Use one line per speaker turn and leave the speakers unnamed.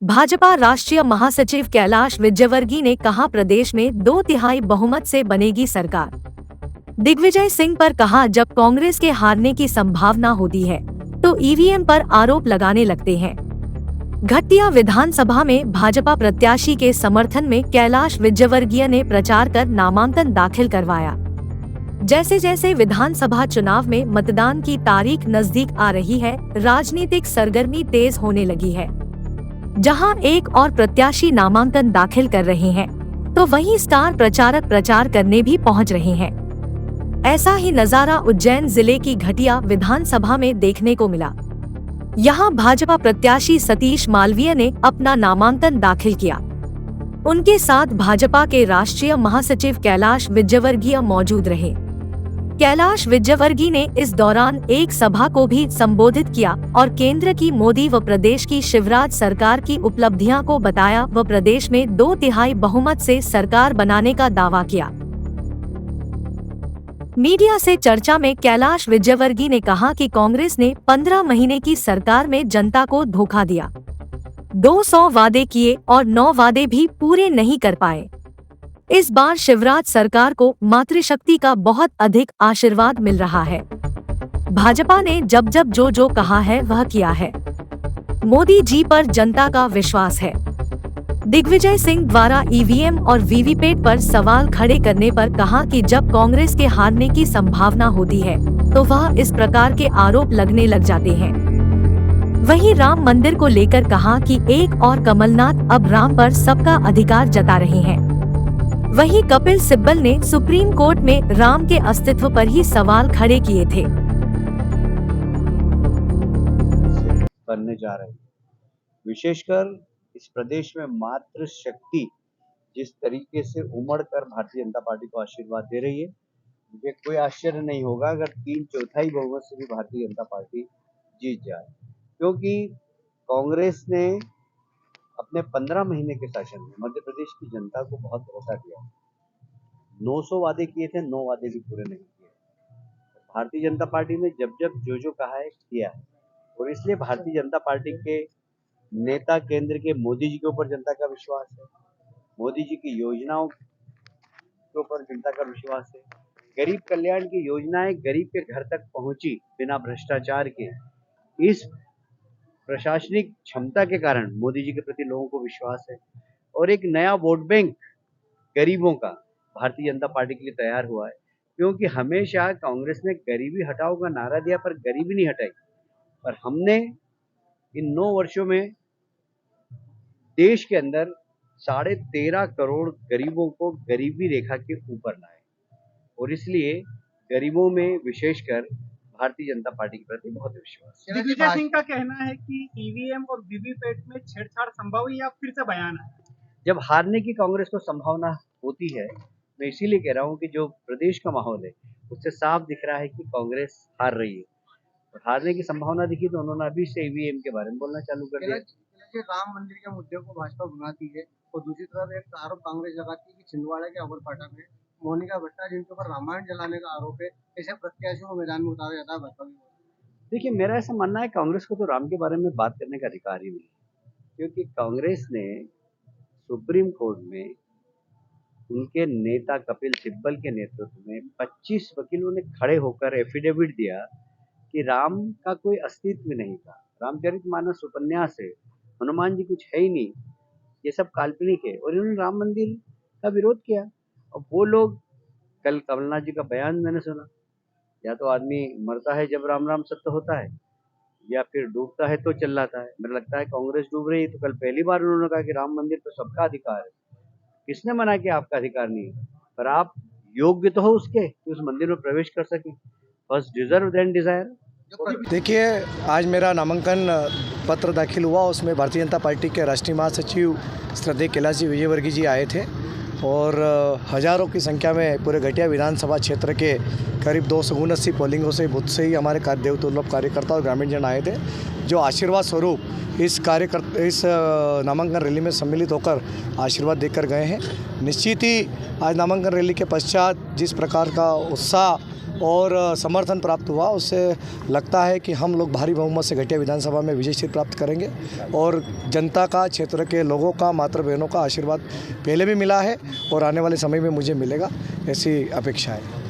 भाजपा राष्ट्रीय महासचिव कैलाश विजयवर्गीय ने कहा, प्रदेश में 2/3 बहुमत से बनेगी सरकार। दिग्विजय सिंह पर कहा, जब कांग्रेस के हारने की संभावना होती है तो ईवीएम पर आरोप लगाने लगते हैं। घटिया विधानसभा में भाजपा प्रत्याशी के समर्थन में कैलाश विजयवर्गीय ने प्रचार कर नामांकन दाखिल करवाया। जैसे जैसे विधानसभा चुनाव में मतदान की तारीख नजदीक आ रही है, राजनीतिक सरगर्मी तेज होने लगी है। जहां एक और प्रत्याशी नामांकन दाखिल कर रहे हैं, तो वहीं स्टार प्रचारक प्रचार करने भी पहुंच रहे हैं। ऐसा ही नजारा उज्जैन जिले की घटिया विधानसभा में देखने को मिला। यहां भाजपा प्रत्याशी सतीश मालवीय ने अपना नामांकन दाखिल किया। उनके साथ भाजपा के राष्ट्रीय महासचिव कैलाश विजयवर्गीय मौजूद रहे। कैलाश विजयवर्गीय ने इस दौरान एक सभा को भी संबोधित किया और केंद्र की मोदी व प्रदेश की शिवराज सरकार की उपलब्धियां को बताया व प्रदेश में 2/3 बहुमत से सरकार बनाने का दावा किया। मीडिया से चर्चा में कैलाश विजयवर्गीय ने कहा कि कांग्रेस ने 15 महीने की सरकार में जनता को धोखा दिया। 200 वादे किए और 9 वादे भी पूरे नहीं कर पाए। इस बार शिवराज सरकार को मातृशक्ति का बहुत अधिक आशीर्वाद मिल रहा है। भाजपा ने जब जब जो कहा है वह किया है। मोदी जी पर जनता का विश्वास है। दिग्विजय सिंह द्वारा ईवीएम और वीवीपैट पर सवाल खड़े करने पर कहा कि जब कांग्रेस के हारने की संभावना होती है तो वह इस प्रकार के आरोप लगने लग जाते हैं। वहीं राम मंदिर को लेकर कहा कि एक और कमलनाथ अब राम पर सबका अधिकार जता रहे हैं। वहीं कपिल सिब्बल ने सुप्रीम कोर्ट में राम के अस्तित्व पर ही सवाल खड़े किए थे।
करने जा रहे हैं, विशेषकर इस प्रदेश में मातृशक्ति जिस तरीके से उमड़ कर भारतीय जनता पार्टी को आशीर्वाद दे रही है, मुझे कोई आश्चर्य नहीं होगा अगर 3/4 बहुमत से भी भारतीय जनता पार्टी जीत जाए, क्योंकि कांग्रेस ने अपने 15 महीने के शासन में मध्य प्रदेश की जनता को बहुत धोखा दिया। 900 वादे किए थे, 9 वादे भी पूरे नहीं किए। भारतीय जनता पार्टी ने जब जब जो कहा है किया है, और इसलिए भारतीय जनता पार्टी के नेता केंद्र के मोदी जी के ऊपर जनता का विश्वास है। मोदी जी की योजनाओं के ऊपर जनता का विश्वास है। गरीब कल्याण की योजनाएं गरीब के घर तक पहुंची बिना भ्रष्टाचार के। इस प्रशासनिक क्षमता के कारण मोदी जी के प्रति लोगों को विश्वास है, और एक नया वोट बैंक गरीबों का भारतीय जनता पार्टी के लिए तैयार हुआ है, क्योंकि हमेशा कांग्रेस ने गरीबी हटाओ का नारा दिया पर गरीबी नहीं हटाई। पर हमने इन 9 वर्षों में देश के अंदर 13.5 करोड़ गरीबों को गरीबी रेखा के ऊपर लाए, और इसलिए गरीबों में विशेषकर भारतीय जनता पार्टी के प्रति बहुत विश्वास है।
दिग्विजय सिंह का कहना है कि ईवीएम और वीवीपैट में छेड़छाड़ संभव है या फिर से बयान है?
जब हारने की कांग्रेस को संभावना होती है, मैं इसीलिए कह रहा हूं कि जो प्रदेश का माहौल है उससे साफ दिख रहा है कि कांग्रेस हार रही है, और हारने की संभावना दिखी तो उन्होंने अभी से ईवीएम के बारे में बोलना चालू कर दिया।
राम मंदिर के मुद्दे को भाजपा भुनाती है और दूसरी तरफ एक आरोप कांग्रेस लगाती है कि छिंदवाड़ा के अमरपाटन में मोनिका भट्टा जिनके ऊपर रामायण जलाने का आरोप है, ऐसे प्रत्याशियों को मैदान में उतारा जाता है भाजपा की।
देखिए, मेरा ऐसा मानना है कांग्रेस को तो राम के बारे में बात करने का अधिकार ही नहीं, क्योंकि कांग्रेस ने सुप्रीम कोर्ट में उनके नेता कपिल सिब्बल के नेतृत्व में 25 वकीलों ने खड़े होकर एफिडेविट दिया कि राम का कोई अस्तित्व नहीं था। रामचरितमानस उपन्यास है, हनुमान जी कुछ है ही नहीं, ये सब काल्पनिक है, और इन्होंने राम मंदिर का विरोध किया। और वो लोग, कल कमलनाथ जी का बयान मैंने सुना, या तो आदमी मरता है जब राम राम सत्य होता है, या फिर डूबता है तो चिल्लाता है। मुझे लगता है कांग्रेस डूब रही है, तो कल पहली बार उन्होंने कहा कि राम मंदिर तो सबका अधिकार है। किसने मना कि आपका अधिकार नहीं है, पर आप योग्य तो हो उसके कि उस मंदिर में प्रवेश कर सके। First deserve then desire.
देखिए, आज मेरा नामांकन पत्र दाखिल हुआ, उसमें भारतीय जनता पार्टी के राष्ट्रीय महासचिव श्रद्धेय कैलाश जी विजयवर्गीय जी आए थे, और हज़ारों की संख्या में पूरे घटिया विधानसभा क्षेत्र के करीब 279 पोलिंगों से बूथ से ही हमारे देवदुर्लभ कार्यकर्ता और ग्रामीण जन आए थे, जो आशीर्वाद स्वरूप इस नामांकन रैली में सम्मिलित होकर आशीर्वाद देकर गए हैं। निश्चित ही आज नामांकन रैली के पश्चात जिस प्रकार का उत्साह और समर्थन प्राप्त हुआ, उससे लगता है कि हम लोग भारी बहुमत से घटिया विधानसभा में विजय सीट प्राप्त करेंगे और जनता का, क्षेत्र के लोगों का, मातृ बहनों का आशीर्वाद पहले भी मिला है और आने वाले समय में मुझे मिलेगा, ऐसी अपेक्षा है।